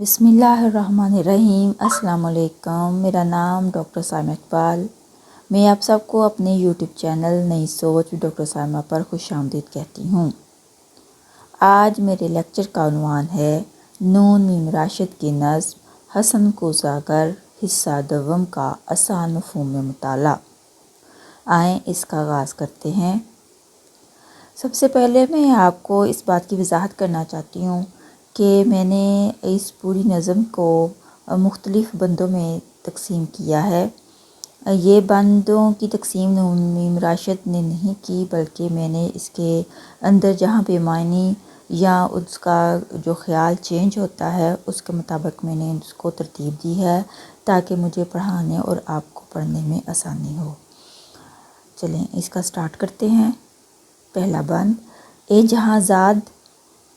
بسم اللہ الرحمن الرحیم۔ السلام علیکم، میرا نام ڈاکٹر سائمہ اقبال۔ میں آپ سب کو اپنے یوٹیوب چینل نئی سوچ ڈاکٹر سائمہ پر خوش آمدید کہتی ہوں۔ آج میرے لیکچر کا عنوان ہے نون میم راشد کی نظم حسن کوزہ گر حصہ دوم کا آسان مفہوم میں مطالعہ۔ آئیں اس کا آغاز کرتے ہیں۔ سب سے پہلے میں آپ کو اس بات کی وضاحت کرنا چاہتی ہوں کہ میں نے اس پوری نظم کو مختلف بندوں میں تقسیم کیا ہے۔ یہ بندوں کی تقسیم نون میم راشد نے نہیں کی، بلکہ میں نے اس کے اندر جہاں پہ معنی یا اس کا جو خیال چینج ہوتا ہے اس کے مطابق میں نے اس کو ترتیب دی ہے تاکہ مجھے پڑھانے اور آپ کو پڑھنے میں آسانی ہو۔ چلیں اس کا سٹارٹ کرتے ہیں۔ پہلا بند: اے جہاں زاد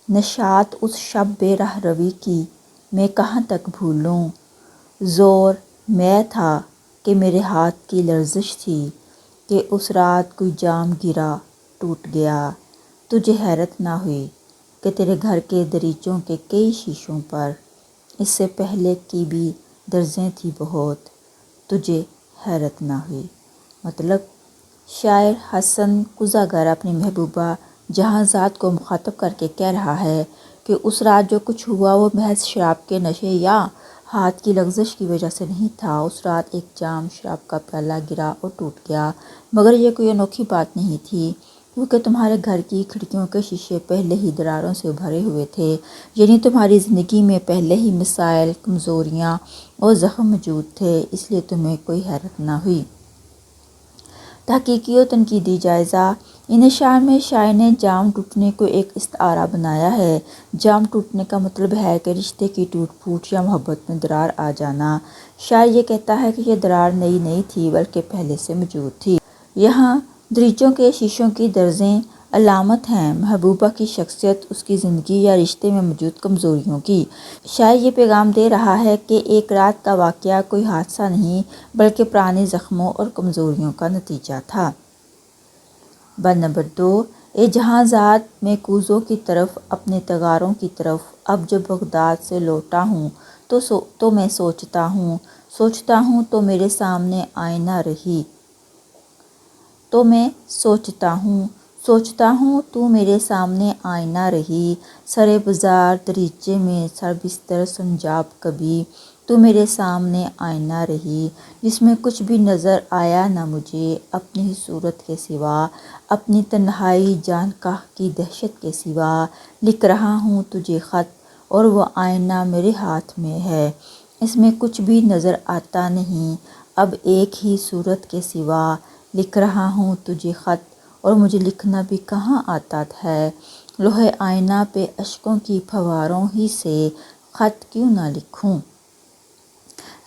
نشاط اس شب بے راہ روی کی، میں کہاں تک بھولوں؟ زور میں تھا کہ میرے ہاتھ کی لرزش تھی کہ اس رات کوئی جام گرا ٹوٹ گیا۔ تجھے حیرت نہ ہوئی کہ تیرے گھر کے دریچوں کے کئی شیشوں پر اس سے پہلے کی بھی درزیں تھی بہت، تجھے حیرت نہ ہوئی۔ مطلب شاعر حسن کوزہ گر اپنی محبوبہ جہاں زاد کو مخاطب کر کے کہہ رہا ہے کہ اس رات جو کچھ ہوا وہ محض شراب کے نشے یا ہاتھ کی لغزش کی وجہ سے نہیں تھا۔ اس رات ایک جام شراب کا پیالہ گرا اور ٹوٹ گیا، مگر یہ کوئی انوکھی بات نہیں تھی، کیونکہ تمہارے گھر کی کھڑکیوں کے شیشے پہلے ہی دراروں سے بھرے ہوئے تھے، یعنی تمہاری زندگی میں پہلے ہی مسائل، کمزوریاں اور زخم موجود تھے، اس لیے تمہیں کوئی حیرت نہ ہوئی۔ تحقیقی و تنقیدی جائزہ: ان اشعار میں شاعر نے جام ٹوٹنے کو ایک استعارہ بنایا ہے۔ جام ٹوٹنے کا مطلب ہے کہ رشتے کی ٹوٹ پھوٹ یا محبت میں درار آ جانا۔ شاعر یہ کہتا ہے کہ یہ درار نئی نہیں تھی بلکہ پہلے سے موجود تھی۔ یہاں دریچوں کے شیشوں کی درزیں علامت ہیں محبوبہ کی شخصیت، اس کی زندگی یا رشتے میں موجود کمزوریوں کی۔ شاعر یہ پیغام دے رہا ہے کہ ایک رات کا واقعہ کوئی حادثہ نہیں بلکہ پرانے زخموں اور کمزوریوں کا نتیجہ تھا۔ بند نمبر 2: اے جہاں زاد میں کوزوں کی طرف اپنے تغاروں کی طرف اب جب بغداد سے لوٹا ہوں تو میں سوچتا ہوں تو میرے سامنے آئینہ رہی، تو میں سوچتا ہوں تو میرے سامنے آئینہ رہی، سرے بازار دریچے میں سر بستر سنجاب کبھی، تو میرے سامنے آئینہ رہی، جس میں کچھ بھی نظر آیا نہ مجھے اپنی ہی صورت کے سوا، اپنی تنہائی جانکاہ کی دہشت کے سوا، لکھ رہا ہوں تجھے خط اور وہ آئینہ میرے ہاتھ میں ہے، اس میں کچھ بھی نظر آتا نہیں اب ایک ہی صورت کے سوا، لکھ رہا ہوں تجھے خط اور مجھے لکھنا بھی کہاں آتا ہے، لوح آئینہ پہ اشکوں کی پھواروں ہی سے خط کیوں نہ لکھوں۔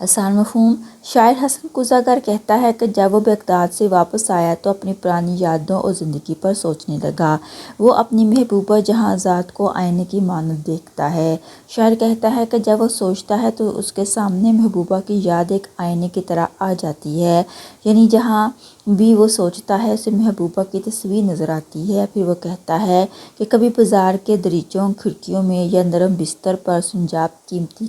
آسان مفہوم: شاعر حسن کوزہ گر کہتا ہے کہ جب وہ بغداد سے واپس آیا تو اپنی پرانی یادوں اور زندگی پر سوچنے لگا۔ وہ اپنی محبوبہ جہاں زاد کو آئینے کی مانند دیکھتا ہے۔ شاعر کہتا ہے کہ جب وہ سوچتا ہے تو اس کے سامنے محبوبہ کی یاد ایک آئینے کی طرح آ جاتی ہے، یعنی جہاں بھی وہ سوچتا ہے اسے محبوبہ کی تصویر نظر آتی ہے۔ پھر وہ کہتا ہے کہ کبھی بازار کے دریچوں کھڑکیوں میں یا نرم بستر پر سنجاب قیمتی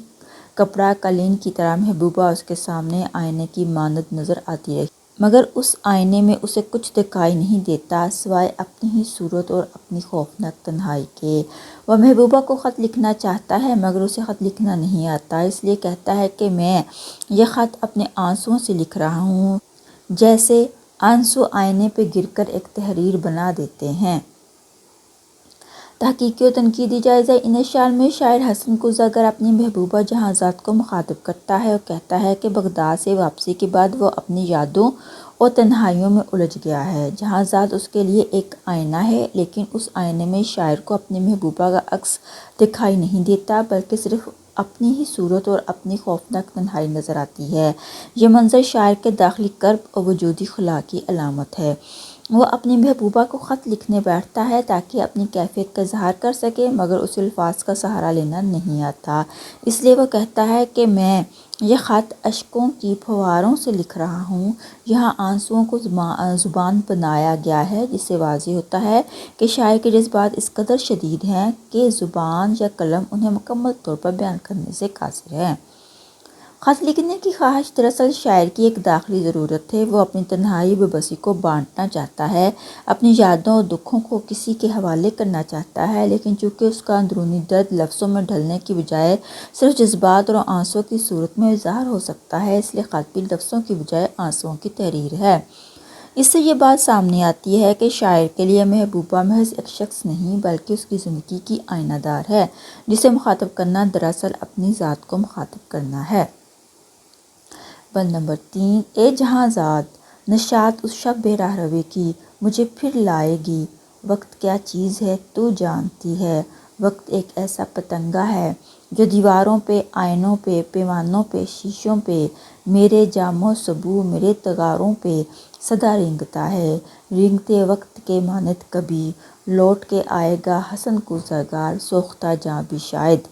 کپڑا قالین کی طرح محبوبہ اس کے سامنے آئینے کی مانند نظر آتی رہی، مگر اس آئینے میں اسے کچھ دکھائی نہیں دیتا سوائے اپنی ہی صورت اور اپنی خوفناک تنہائی کے۔ وہ محبوبہ کو خط لکھنا چاہتا ہے مگر اسے خط لکھنا نہیں آتا، اس لیے کہتا ہے کہ میں یہ خط اپنے آنسوؤں سے لکھ رہا ہوں، جیسے آنسو آئینے پہ گر کر ایک تحریر بنا دیتے ہیں۔ تحقیقی و تنقیدی جائزہ: ان اشعار میں شاعر حسن کوزہ گر اپنی محبوبہ جہاں زاد کو مخاطب کرتا ہے اور کہتا ہے کہ بغداد سے واپسی کے بعد وہ اپنی یادوں اور تنہائیوں میں الجھ گیا ہے۔ جہاں زاد اس کے لیے ایک آئینہ ہے، لیکن اس آئینے میں شاعر کو اپنی محبوبہ کا عکس دکھائی نہیں دیتا بلکہ صرف اپنی ہی صورت اور اپنی خوفناک تنہائی نظر آتی ہے۔ یہ منظر شاعر کے داخلی کرب اور وجودی خلا کی علامت ہے۔ وہ اپنی محبوبہ کو خط لکھنے بیٹھتا ہے تاکہ اپنی کیفیت کا اظہار کر سکے، مگر اسے الفاظ کا سہارا لینا نہیں آتا۔ اس لیے وہ کہتا ہے کہ میں یہ خط اشکوں کی پھواروں سے لکھ رہا ہوں۔ یہاں آنسوؤں کو زبان بنایا گیا ہے، جس سے واضح ہوتا ہے کہ شاعر کے جذبات اس قدر شدید ہیں کہ زبان یا قلم انہیں مکمل طور پر بیان کرنے سے قاصر ہے۔ خط لکھنے کی خواہش دراصل شاعر کی ایک داخلی ضرورت ہے۔ وہ اپنی تنہائی بے بسی کو بانٹنا چاہتا ہے، اپنی یادوں اور دکھوں کو کسی کے حوالے کرنا چاہتا ہے، لیکن چونکہ اس کا اندرونی درد لفظوں میں ڈھلنے کی بجائے صرف جذبات اور آنسوؤں کی صورت میں اظہار ہو سکتا ہے، اس لیے خط بھی لفظوں کی بجائے آنسوؤں کی تحریر ہے۔ اس سے یہ بات سامنے آتی ہے کہ شاعر کے لیے محبوبہ محض ایک شخص نہیں بلکہ اس کی زندگی کی آئینہ دار ہے، جسے مخاطب کرنا دراصل اپنی ذات کو مخاطب کرنا ہے۔ بند نمبر 3، اے جہاں ذات، نشاط اس شب بے راہ روی کی مجھے پھر لائے گی۔ وقت کیا چیز ہے تو جانتی ہے، وقت ایک ایسا پتنگا ہے جو دیواروں پہ، آئینوں پہ، پیمانوں پہ، شیشوں پہ، میرے جام و سبو، میرے تغاروں پہ سدا رینگتا ہے۔ رینگتے وقت کے مانند کبھی لوٹ کے آئے گا حسن کو زرگار، سوختہ جاں بھی شاید۔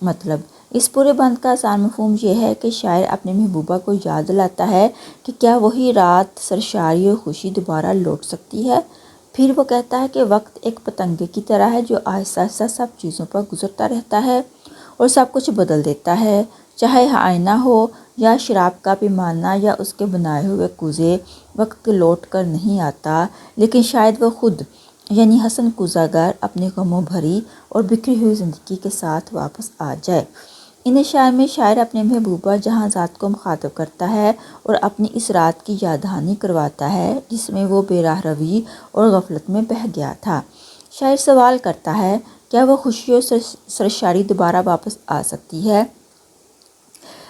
مطلب اس پورے بند کا آسان مفہوم یہ ہے کہ شاعر اپنی محبوبہ کو یاد دلاتا ہے کہ کیا وہی رات سرشاری اور خوشی دوبارہ لوٹ سکتی ہے۔ پھر وہ کہتا ہے کہ وقت ایک پتنگے کی طرح ہے جو آہستہ آہستہ سب چیزوں پر گزرتا رہتا ہے اور سب کچھ بدل دیتا ہے، چاہے آئینہ ہو یا شراب کا پیمانہ یا اس کے بنائے ہوئے کوزے۔ وقت لوٹ کر نہیں آتا، لیکن شاید وہ خود یعنی حسن کوزہ گر اپنی غموں بھری اور بکھری ہوئی زندگی کے ساتھ واپس آ جائے۔ ان اشعار میں شاعر اپنے محبوبہ جہاں ذات کو مخاطب کرتا ہے اور اپنی اس رات کی یاد دہانی کرواتا ہے جس میں وہ بے راہ روی اور غفلت میں بہہ گیا تھا۔ شاعر سوال کرتا ہے، کیا وہ خوشی اور سرشاری دوبارہ واپس آ سکتی ہے؟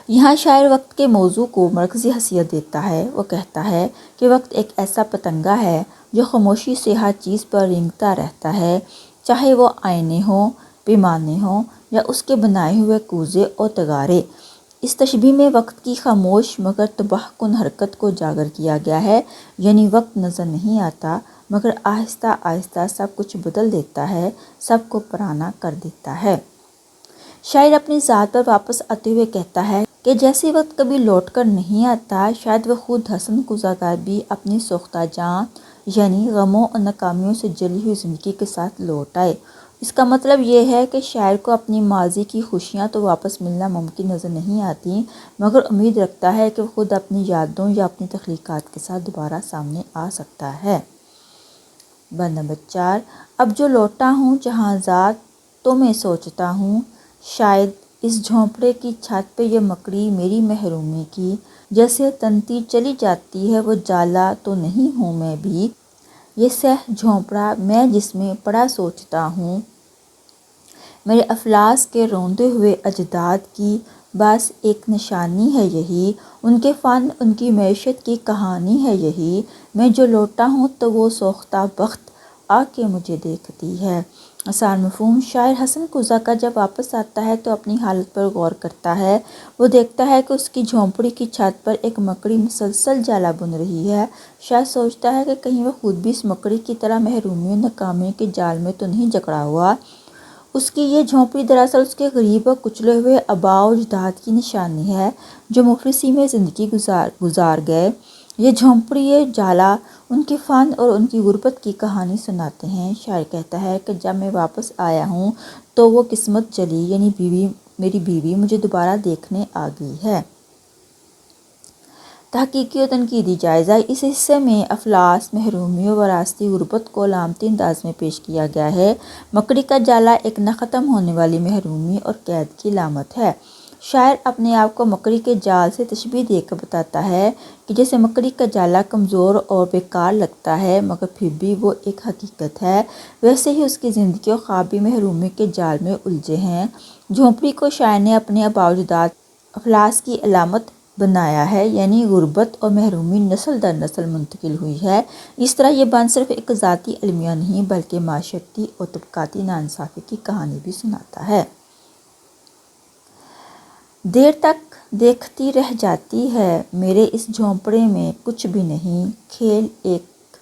یہاں شاعر وقت کے موضوع کو مرکزی حیثیت دیتا ہے۔ وہ کہتا ہے کہ وقت ایک ایسا پتنگا ہے جو خاموشی سے ہر چیز پر رینگتا رہتا ہے، چاہے وہ آئینے ہوں، پیمانے ہوں یا اس کے بنائے ہوئے کوزے اور تغارے۔ اس تشبیہ میں وقت کی خاموش مگر تباہ کن حرکت کو اجاگر کیا گیا ہے، یعنی وقت نظر نہیں آتا مگر آہستہ آہستہ سب کچھ بدل دیتا ہے، سب کو پرانا کر دیتا ہے۔ شاعر اپنی ذات پر واپس آتے ہوئے کہتا ہے کہ جیسے وقت کبھی لوٹ کر نہیں آتا، شاید وہ خود حسن کوزہ گر بھی اپنی سوختہ جاں یعنی غموں اور ناکامیوں سے جلی ہوئی زندگی کے ساتھ لوٹ آئے۔ اس کا مطلب یہ ہے کہ شاعر کو اپنی ماضی کی خوشیاں تو واپس ملنا ممکن نظر نہیں آتی، مگر امید رکھتا ہے کہ وہ خود اپنی یادوں یا اپنی تخلیقات کے ساتھ دوبارہ سامنے آ سکتا ہے۔ بند نمبر 4، اب جو لوٹا ہوں جہاں ذات تو میں سوچتا ہوں، شاید اس جھونپڑے کی چھت پہ یہ مکڑی میری محرومی کی جیسے تنتی چلی جاتی ہے، وہ جالا تو نہیں ہوں میں بھی، یہ سہ جھونپڑا میں جس میں پڑا سوچتا ہوں، میرے افلاس کے روندے ہوئے اجداد کی بس ایک نشانی ہے یہی، ان کے فن، ان کی معیشت کی کہانی ہے یہی، میں جو لوٹا ہوں تو وہ سوختہ بخت آ کے مجھے دیکھتی ہے۔ آسان مفہوم، شاعر حسن کوزہ گر جب واپس آتا ہے تو اپنی حالت پر غور کرتا ہے۔ وہ دیکھتا ہے کہ اس کی جھونپڑی کی چھت پر ایک مکڑی مسلسل جالا بن رہی ہے۔ شاعر سوچتا ہے کہ کہیں وہ خود بھی اس مکڑی کی طرح محرومی اور ناکامیوں کے جال میں تو نہیں جکڑا ہوا۔ اس کی یہ جھونپڑی دراصل اس کے غریب اور کچلے ہوئے آباء و اجداد کی نشانی ہے جو مفلسی میں زندگی گزار گئے۔ یہ جھونپڑی، یہ جالا ان کے فن اور ان کی غربت کی کہانی سناتے ہیں۔ شاعر کہتا ہے کہ جب میں واپس آیا ہوں تو وہ قسمت جلی یعنی میری بیوی مجھے دوبارہ دیکھنے آ گئی ہے۔ تحقیقی اور تنقیدی جائزہ، اس حصے میں افلاس، محرومی اور وراثتی غربت کو علامتی انداز میں پیش کیا گیا ہے۔ مکڑی کا جالا ایک نہ ختم ہونے والی محرومی اور قید کی علامت ہے۔ شاعر اپنے آپ کو مکڑی کے جال سے تشبیہ دے کر بتاتا ہے کہ جیسے مکڑی کا جالا کمزور اور بیکار لگتا ہے مگر پھر بھی وہ ایک حقیقت ہے، ویسے ہی اس کی زندگی اور خواب بھی محرومی کے جال میں الجھے ہیں۔ جھونپڑی کو شاعر نے اپنے آباء و اجداد افلاس کی علامت بنایا ہے، یعنی غربت اور محرومی نسل در نسل منتقل ہوئی ہے۔ اس طرح یہ بند صرف ایک ذاتی المیہ نہیں بلکہ معاشرتی اور طبقاتی ناانصافی کی کہانی بھی سناتا ہے۔ دیر تک دیکھتی رہ جاتی ہے، میرے اس جھونپڑے میں کچھ بھی نہیں، کھیل ایک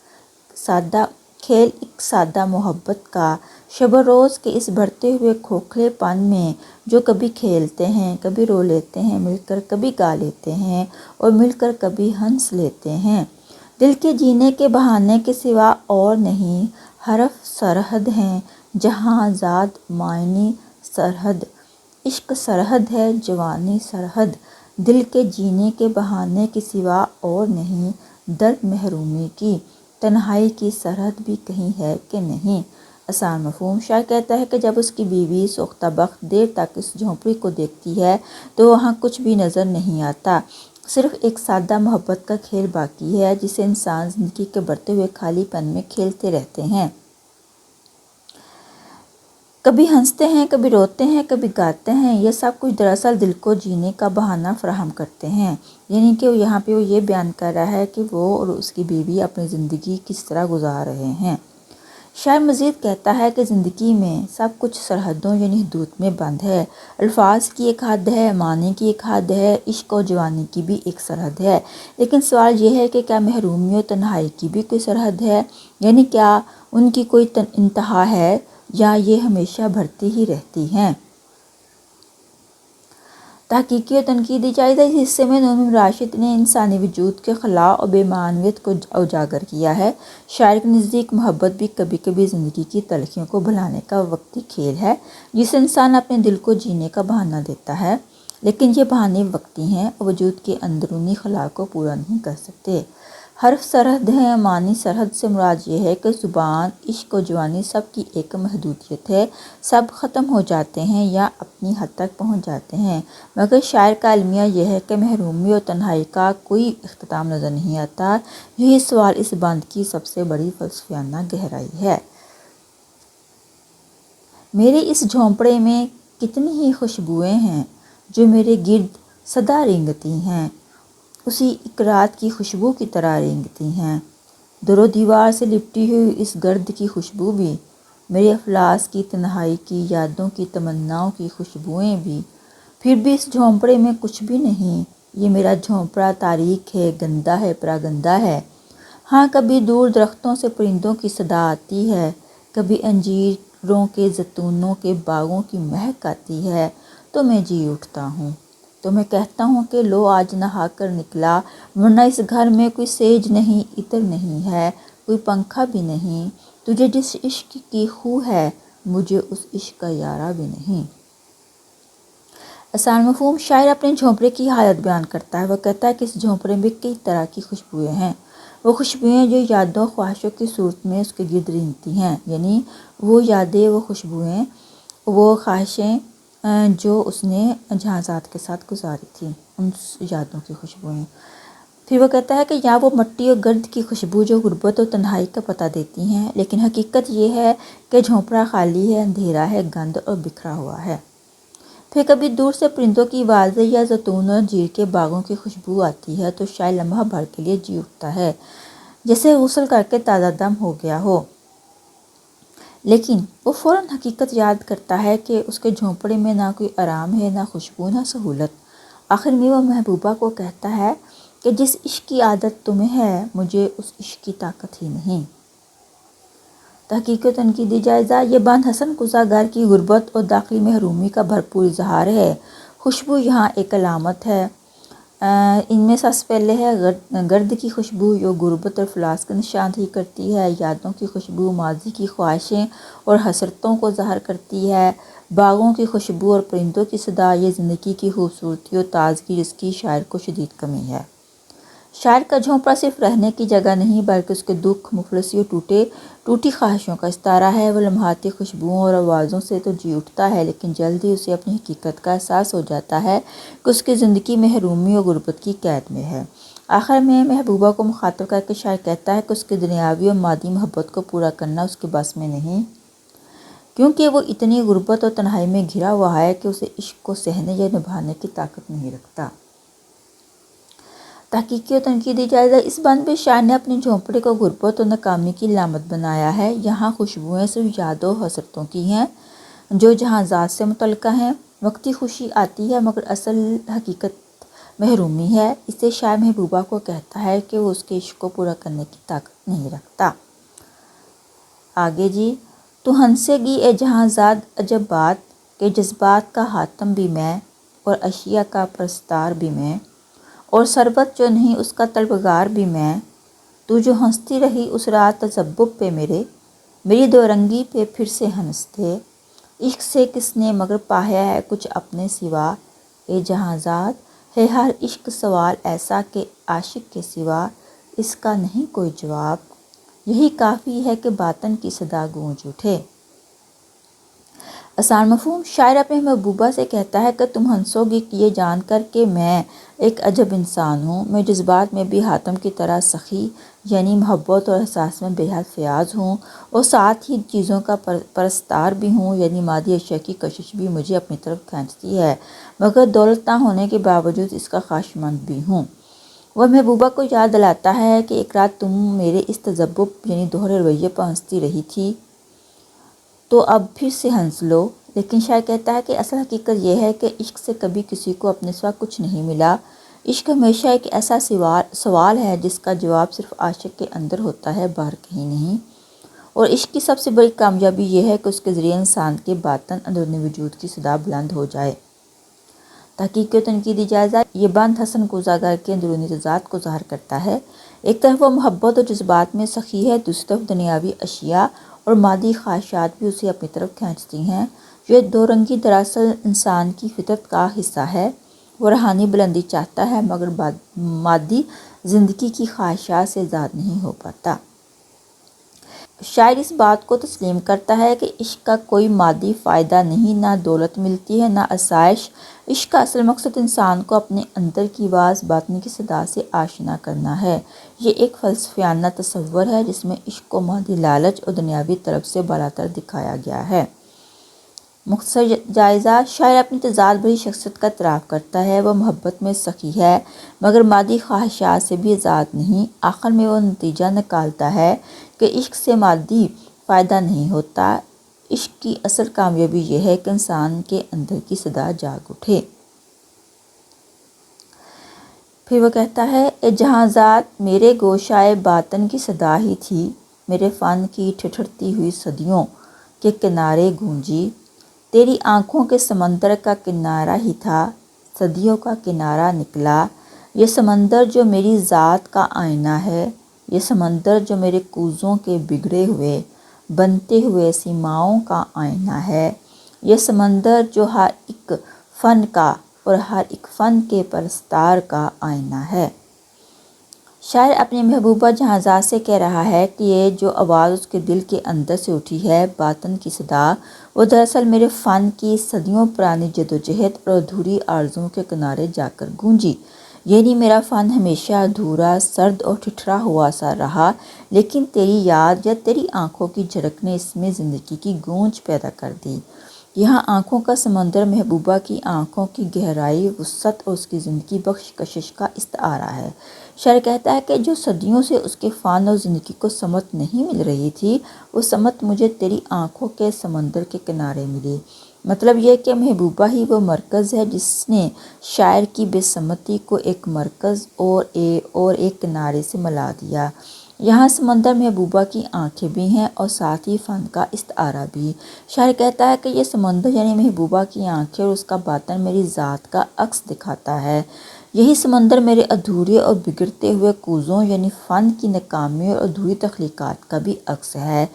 ایک سادہ محبت کا شب و روز کے اس بڑھتے ہوئے کھوکھلے پن میں جو کبھی کھیلتے ہیں، کبھی رو لیتے ہیں مل کر، کبھی گا لیتے ہیں اور مل کر کبھی ہنس لیتے ہیں۔ دل کے جینے کے بہانے کے سوا اور نہیں، حرف سرحد ہیں جہاں ذات معنی سرحد، عشق سرحد ہے جوانی سرحد، دل کے جینے کے بہانے کے سوا اور نہیں، درد محرومی کی تنہائی کی سرحد بھی کہیں ہے کہ نہیں۔ آسان مفہوم، شاعر کہتا ہے کہ جب اس کی بیوی سوختہ بخت دیر تک اس جھونپڑی کو دیکھتی ہے تو وہاں کچھ بھی نظر نہیں آتا، صرف ایک سادہ محبت کا کھیل باقی ہے جسے انسان زندگی کے بڑھتے ہوئے خالی پن میں کھیلتے رہتے ہیں۔ کبھی ہنستے ہیں، کبھی روتے ہیں، کبھی گاتے ہیں، یہ سب کچھ دراصل دل کو جینے کا بہانہ فراہم کرتے ہیں۔ یعنی کہ یہاں پہ وہ یہ بیان کر رہا ہے کہ وہ اور اس کی بیوی اپنی زندگی کس طرح گزار رہے ہیں۔ شاعر مزید کہتا ہے کہ زندگی میں سب کچھ سرحدوں یعنی حدود میں بند ہے، الفاظ کی ایک حد ہے، معنی کی ایک حد ہے، عشق و جوانی کی بھی ایک سرحد ہے، لیکن سوال یہ ہے کہ کیا محرومی و تنہائی کی بھی کوئی سرحد ہے؟ یعنی کیا ان کی کوئی انتہا ہے یا یہ ہمیشہ بڑھتی ہی رہتی ہیں؟ تحقیقی و تنقیدی جائزہ۔ اس حصے میں نعیم راشد نے انسانی وجود کے خلا اور بے معنویت کو اجاگر کیا ہے۔ شاعر کے نزدیک محبت بھی کبھی کبھی زندگی کی تلخیوں کو بھلانے کا وقتی کھیل ہے جسے انسان اپنے دل کو جینے کا بہانہ دیتا ہے، لیکن یہ بہانے وقتی ہیں اور وجود کے اندرونی خلا کو پورا نہیں کر سکتے۔ حرف سرحد ہیں، معنی سرحد سے مراد یہ ہے کہ زبان، عشق و جوانی سب کی ایک محدودیت ہے، سب ختم ہو جاتے ہیں یا اپنی حد تک پہنچ جاتے ہیں، مگر شاعر کا المیہ یہ ہے کہ محرومی اور تنہائی کا کوئی اختتام نظر نہیں آتا۔ یہی سوال اس بند کی سب سے بڑی فلسفیانہ گہرائی ہے۔ میرے اس جھونپڑے میں کتنی ہی خوشبوئیں ہیں جو میرے گرد سدا رینگتی ہیں، اسی ایک رات کی خوشبو کی طرح رینگتی ہیں۔ در و دیوار سے لپٹی ہوئی اس گرد کی خوشبو بھی، میرے افلاس کی تنہائی کی یادوں کی تمناؤں کی خوشبوئیں بھی، پھر بھی اس جھونپڑے میں کچھ بھی نہیں۔ یہ میرا جھونپڑا تاریک ہے، گندا ہے، پراگندہ ہے۔ ہاں کبھی دور درختوں سے پرندوں کی صدا آتی ہے، کبھی انجیروں کے زیتونوں کے باغوں کی مہک آتی ہے، تو میں جی اٹھتا ہوں، تو میں کہتا ہوں کہ لو آج نہا کر نکلا، ورنہ اس گھر میں کوئی سیج نہیں، عطر نہیں ہے، کوئی پنکھا بھی نہیں۔ تجھے جس عشق کی خو ہے، مجھے اس عشق کا یارہ بھی نہیں۔ آسان مفہوم، شاعر اپنے جھونپڑے کی حالت بیان کرتا ہے۔ وہ کہتا ہے کہ اس جھونپڑے میں کئی طرح کی خوشبوئیں ہیں، وہ خوشبوئیں جو یادوں خواہشوں کی صورت میں اس کے گرد رینگتی ہیں، یعنی وہ یادیں، وہ خوشبوئیں، وہ خواہشیں جو اس نے جہازات کے ساتھ گزاری تھیں، ان یادوں کی خوشبوئیں۔ پھر وہ کہتا ہے کہ یا وہ مٹی اور گرد کی خوشبو جو غربت اور تنہائی کا پتہ دیتی ہیں، لیکن حقیقت یہ ہے کہ جھونپڑا خالی ہے، اندھیرا ہے، گند اور بکھرا ہوا ہے۔ پھر کبھی دور سے پرندوں کی آوازیں یا زیتون اور انجیر کے باغوں کی خوشبو آتی ہے تو شاعر لمحہ بھر کے لیے جی اٹھتا ہے، جیسے غسل کر کے تازہ دم ہو گیا ہو، لیکن وہ فوراً حقیقت یاد کرتا ہے کہ اس کے جھونپڑے میں نہ کوئی آرام ہے، نہ خوشبو، نہ سہولت۔ آخر میں وہ محبوبہ کو کہتا ہے کہ جس عشق کی عادت تمہیں ہے، مجھے اس عشق کی طاقت ہی نہیں۔ تحقیق و تنقیدی جائزہ۔ یہ بند حسن قزح گھر کی غربت اور داخلی محرومی کا بھرپور اظہار ہے۔ خوشبو یہاں ایک علامت ہے۔ ان میں سب سے پہلے ہے گرد کی خوشبو جو غربت اور افلاس کی نشاندہی کرتی ہے۔ یادوں کی خوشبو ماضی کی خواہشیں اور حسرتوں کو ظاہر کرتی ہے۔ باغوں کی خوشبو اور پرندوں کی صدا، یہ زندگی کی خوبصورتی اور تازگی جس کی شاعر کو شدید کمی ہے۔ شاعر کا جھونپڑا صرف رہنے کی جگہ نہیں بلکہ اس کے دکھ، مفلسی اور ٹوٹی خواہشوں کا استعارہ ہے۔ وہ لمحاتی خوشبوؤں اور آوازوں سے تو جی اٹھتا ہے، لیکن جلد ہی اسے اپنی حقیقت کا احساس ہو جاتا ہے کہ اس کی زندگی محرومی اور غربت کی قید میں ہے۔ آخر میں محبوبہ کو مخاطب کر کے شاعر کہتا ہے کہ اس کی دنیاوی اور مادی محبت کو پورا کرنا اس کے بس میں نہیں، کیونکہ وہ اتنی غربت اور تنہائی میں گھرا ہوا ہے کہ اسے عشق کو سہنے یا نبھانے کی طاقت نہیں رکھتا۔ تحقیقی و تنقیدی جائزہ۔ اس بند میں شاعر نے اپنے جھونپڑے کو غربت اور ناکامی کی علامت بنایا ہے۔ یہاں خوشبوئیں صرف یادوں اور حسرتوں کی ہیں جو جہازات سے متعلقہ ہیں۔ وقتی خوشی آتی ہے مگر اصل حقیقت محرومی ہے۔ اس سے شاعر محبوبہ کو کہتا ہے کہ وہ اس کے عشق کو پورا کرنے کی طاقت نہیں رکھتا۔ آگے جی، تو ہنسے گی اے جہاں زاد عجب بات کہ جذبات کا حاتم بھی میں اور اشیاء کا پرستار بھی میں اور ثروت جو نہیں اس کا طلبگار بھی میں، تو جو ہنستی رہی اس رات تذبذب پہ میری دو رنگی پہ پھر سے ہنستے، عشق سے کس نے مگر پایا ہے کچھ اپنے سوا، اے جہاں زاد ہے ہر عشق سوال ایسا کہ عاشق کے سوا اس کا نہیں کوئی جواب، یہی کافی ہے کہ باطن کی صدا گونج اٹھے۔ آسان مفہوم، شاعر اپنے محبوبہ سے کہتا ہے کہ تم ہنسو گی یہ جان کر کہ میں ایک عجب انسان ہوں، میں جذبات میں بھی حاتم کی طرح سخی یعنی محبت اور احساس میں بے حد فیاض ہوں، اور ساتھ ہی چیزوں کا پرستار بھی ہوں یعنی مادی اشیاء کی کشش بھی مجھے اپنی طرف کھینچتی ہے، مگر دولت نہ ہونے کے باوجود اس کا خواہشمند بھی ہوں۔ وہ محبوبہ کو یاد دلاتا ہے کہ ایک رات تم میرے اس تذبذب یعنی دوہرے رویے پر ہنستی رہی تھی، تو اب پھر سے ہنس لو۔ لیکن شاعر کہتا ہے کہ اصل حقیقت یہ ہے کہ عشق سے کبھی کسی کو اپنے سوا کچھ نہیں ملا، عشق ہمیشہ ایک ایسا سوال ہے جس کا جواب صرف عاشق کے اندر ہوتا ہے، باہر کہیں نہیں، اور عشق کی سب سے بڑی کامیابی یہ ہے کہ اس کے ذریعے انسان کے باطن اندرونی وجود کی صدا بلند ہو جائے۔ تحقیق و تنقیدی جائزہ، یہ بند حسن کوزاگر کے اندرونی تضاد کو ظاہر کرتا ہے۔ ایک طرف وہ محبت اور جذبات میں سخی ہے، دوسری طرف دنیاوی اشیاء اور مادی خواہشات بھی اسے اپنی طرف کھینچتی ہیں۔ یہ دو رنگی دراصل انسان کی فطرت کا حصہ ہے، وہ روحانی بلندی چاہتا ہے مگر مادی زندگی کی خواہشات سے آزاد نہیں ہو پاتا۔ شاعر اس بات کو تسلیم کرتا ہے کہ عشق کا کوئی مادی فائدہ نہیں، نہ دولت ملتی ہے نہ آسائش، عشق کا اصل مقصد انسان کو اپنے اندر کی آواز باطن کی صدا سے آشنا کرنا ہے۔ یہ ایک فلسفیانہ تصور ہے جس میں عشق کو مادی لالچ اور دنیاوی طلب سے بالاتر دکھایا گیا ہے۔ مختصر جائزہ، شاعر اپنی تضاد بھری شخصیت کا اعتراف کرتا ہے، وہ محبت میں سخی ہے مگر مادی خواہشات سے بھی آزاد نہیں۔ آخر میں وہ نتیجہ نکالتا ہے کہ عشق سے مادی فائدہ نہیں ہوتا، عشق کی اصل کامیابی یہ ہے کہ انسان کے اندر کی صدا جاگ اٹھے۔ پھر وہ کہتا ہے، اے جہاں زاد میرے گوشائے باطن کی صدا ہی تھی، میرے فن کی ٹھٹھرتی ہوئی صدیوں کے کنارے گونجی، تیری آنکھوں کے سمندر کا کنارہ ہی تھا، صدیوں کا کنارہ نکلا، یہ سمندر جو میری ذات کا آئینہ ہے، یہ سمندر جو میرے کوزوں کے بگڑے ہوئے بنتے ہوئے سیماؤں کا آئینہ ہے، یہ سمندر جو ہر ایک فن کا اور ہر ایک فن کے پرستار کا آئینہ ہے۔ شاعر اپنی محبوبہ جہاں سے کہہ رہا ہے کہ یہ جو آواز اس کے دل کے اندر سے اٹھی ہے، باطن کی صدا، وہ دراصل میرے فن کی صدیوں پرانی جدوجہد اور ادھوری آرزوؤں کے کنارے جا کر گونجی، یعنی میرا فن ہمیشہ ادھورا، سرد اور ٹھٹھرا ہوا سا رہا، لیکن تیری یاد یا تیری آنکھوں کی جھلک نے اس میں زندگی کی گونج پیدا کر دی۔ یہاں آنکھوں کا سمندر محبوبہ کی آنکھوں کی گہرائی، وسعت اور اس کی زندگی بخش کشش کا استعارہ ہے۔ شاعر کہتا ہے کہ جو صدیوں سے اس کے فن اور زندگی کو سمت نہیں مل رہی تھی، وہ سمت مجھے تیری آنکھوں کے سمندر کے کنارے ملی۔ مطلب یہ کہ محبوبہ ہی وہ مرکز ہے جس نے شاعر کی بے سمتی کو ایک مرکز اور ایک کنارے سے ملا دیا۔ یہاں سمندر محبوبہ کی آنکھیں بھی ہیں اور ساتھ ہی فن کا استعارہ بھی۔ شاعر کہتا ہے کہ یہ سمندر یعنی محبوبہ کی آنکھیں اور اس کا باطن میری ذات کا عکس دکھاتا ہے، یہی سمندر میرے ادھورے اور بگڑتے ہوئے کوزوں یعنی فن کی ناکامی اور ادھوری تخلیقات کا بھی عکس ہے۔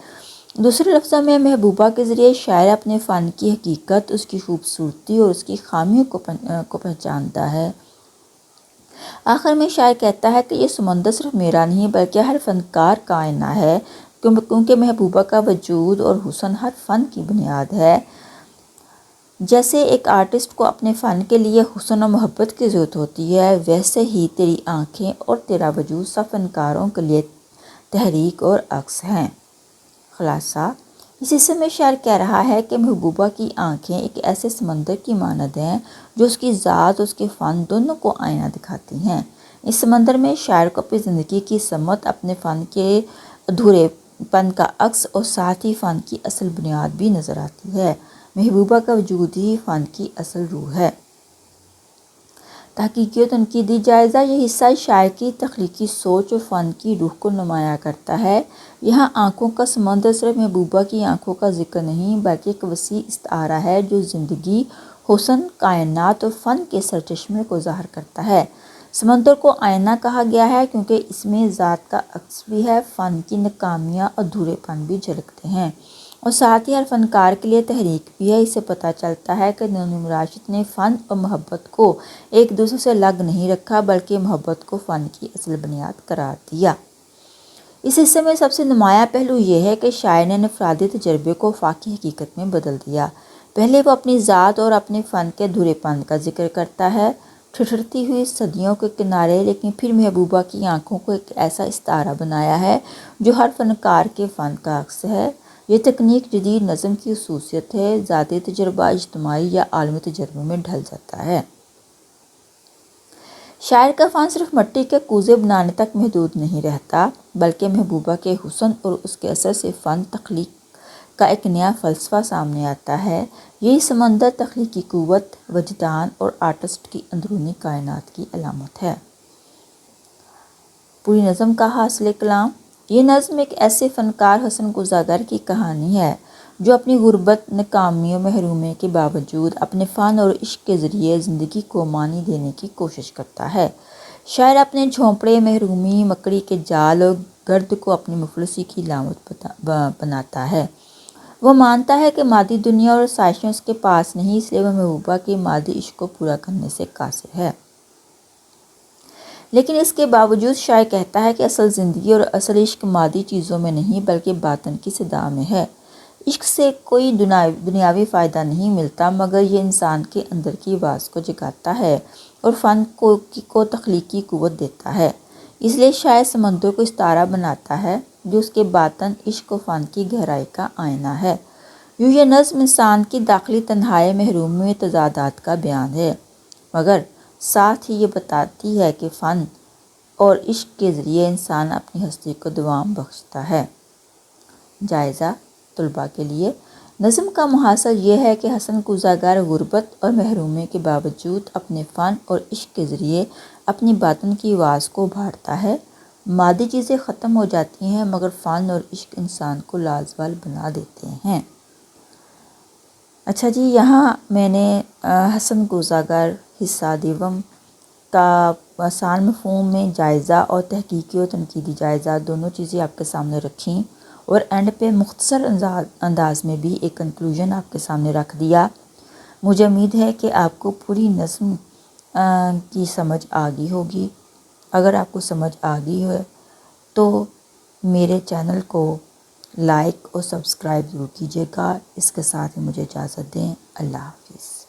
دوسرے لفظوں میں محبوبہ کے ذریعے شاعر اپنے فن کی حقیقت، اس کی خوبصورتی اور اس کی خامیوں کو پہچانتا ہے۔ آخر میں شاعر کہتا ہے کہ یہ سمندر صرف میرا نہیں بلکہ ہر فنکار کا آئینہ ہے، کیونکہ محبوبہ کا وجود اور حسن ہر فن کی بنیاد ہے۔ جیسے ایک آرٹسٹ کو اپنے فن کے لیے حسن و محبت کی ضرورت ہوتی ہے، ویسے ہی تیری آنکھیں اور تیرا وجود سب فنکاروں کے لیے تحریک اور عکس ہیں۔ خلاصہ، اس حصے میں شاعر کہہ رہا ہے کہ محبوبہ کی آنکھیں ایک ایسے سمندر کی مانند ہیں جو اس کی ذات اور اس کے فن دونوں کو آئینہ دکھاتی ہیں۔ اس سمندر میں شاعر کو اپنی زندگی کی سمت، اپنے فن کے ادھورے پن کا عکس اور ساتھ ہی فن کی اصل بنیاد بھی نظر آتی ہے۔ محبوبہ کا وجود ہی فن کی اصل روح ہے۔ تحقیقی و تنقیدی جائزہ یہ حصہ شاعر کی تخلیقی سوچ و فن کی روح کو نمایاں کرتا ہے۔ یہاں آنکھوں کا سمندر صرف محبوبہ کی آنکھوں کا ذکر نہیں بلکہ ایک وسیع استعارہ ہے جو زندگی، حسن، کائنات اور فن کے سرچشمے کو ظاہر کرتا ہے۔ سمندر کو آئینہ کہا گیا ہے کیونکہ اس میں ذات کا عکس بھی ہے، فن کی ناکامیاں، ادھورے پن بھی جھلکتے ہیں اور ساتھ ہی ہر فنکار کے لیے تحریک بھی ہے۔ اس سے پتہ چلتا ہے کہ نعیم راشد نے فن اور محبت کو ایک دوسرے سے الگ نہیں رکھا بلکہ محبت کو فن کی اصل بنیاد قرار دیا۔ اس حصے میں سب سے نمایاں پہلو یہ ہے کہ شاعر نے انفرادی تجربے کو افاقی حقیقت میں بدل دیا۔ پہلے وہ اپنی ذات اور اپنے فن کے ادھورے پن کا ذکر کرتا ہے، ٹھٹھرتی ہوئی صدیوں کے کنارے، لیکن پھر محبوبہ کی آنکھوں کو ایک ایسا استعارہ بنایا ہے جو ہر فنکار کے فن کا عکس ہے۔ یہ تکنیک جدید نظم کی خصوصیت ہے، ذاتی تجربہ اجتماعی یا عالمی تجربے میں ڈھل جاتا ہے۔ شاعر کا فن صرف مٹی کے کوزے بنانے تک محدود نہیں رہتا بلکہ محبوبہ کے حسن اور اس کے اثر سے فن تخلیق کا ایک نیا فلسفہ سامنے آتا ہے۔ یہی سمندر تخلیقی قوت، وجدان اور آرٹسٹ کی اندرونی کائنات کی علامت ہے۔ پوری نظم کا حاصل کلام۔ یہ نظم ایک ایسے فنکار حسن گزاگر کی کہانی ہے جو اپنی غربت، ناکامی و محرومی کے باوجود اپنے فن اور عشق کے ذریعے زندگی کو معنی دینے کی کوشش کرتا ہے۔ شاعر اپنے جھونپڑے، محرومی، مکڑی کے جال اور گرد کو اپنی مفلسی کی علامت بناتا ہے۔ وہ مانتا ہے کہ مادی دنیا اور آسائشیں اس کے پاس نہیں، اس لیے وہ محبوبہ کے مادی عشق کو پورا کرنے سے قاصر ہے۔ لیکن اس کے باوجود شاعر کہتا ہے کہ اصل زندگی اور اصل عشق مادی چیزوں میں نہیں بلکہ باطن کی صدا میں ہے۔ عشق سے کوئی دنیاوی فائدہ نہیں ملتا مگر یہ انسان کے اندر کی آواز کو جگاتا ہے اور فن کو تخلیقی قوت دیتا ہے۔ اس لیے شاعر سمندر کو استعارہ بناتا ہے جو اس کے باطن، عشق و فن کی گہرائی کا آئینہ ہے۔ یوں یہ نظم انسان کی داخلی تنہائی، محرومی و تضادات کا بیان ہے مگر ساتھ ہی یہ بتاتی ہے کہ فن اور عشق کے ذریعے انسان اپنی ہستی کو دوام بخشتا ہے۔ جائزہ طلباء کے لیے۔ نظم کا محاصر یہ ہے کہ حسن گزاگر غربت اور محرومی کے باوجود اپنے فن اور عشق کے ذریعے اپنی باطن کی آواز کو ابھارتا ہے۔ مادی چیزیں ختم ہو جاتی ہیں مگر فن اور عشق انسان کو لازوال بنا دیتے ہیں۔ اچھا جی، یہاں میں نے حسن گزاگر حصہ دیوم کا آسان مفہوم میں جائزہ اور تحقیقی و تنقیدی جائزہ دونوں چیزیں آپ کے سامنے رکھیں اور اینڈ پہ مختصر انداز میں بھی ایک کنکلوژن آپ کے سامنے رکھ دیا۔ مجھے امید ہے کہ آپ کو پوری نظم کی سمجھ آ گئی ہوگی۔ اگر آپ کو سمجھ آ گئی ہے تو میرے چینل کو لائک اور سبسکرائب ضرور کیجیے گا۔ اس کے ساتھ ہی مجھے اجازت دیں۔ اللہ حافظ۔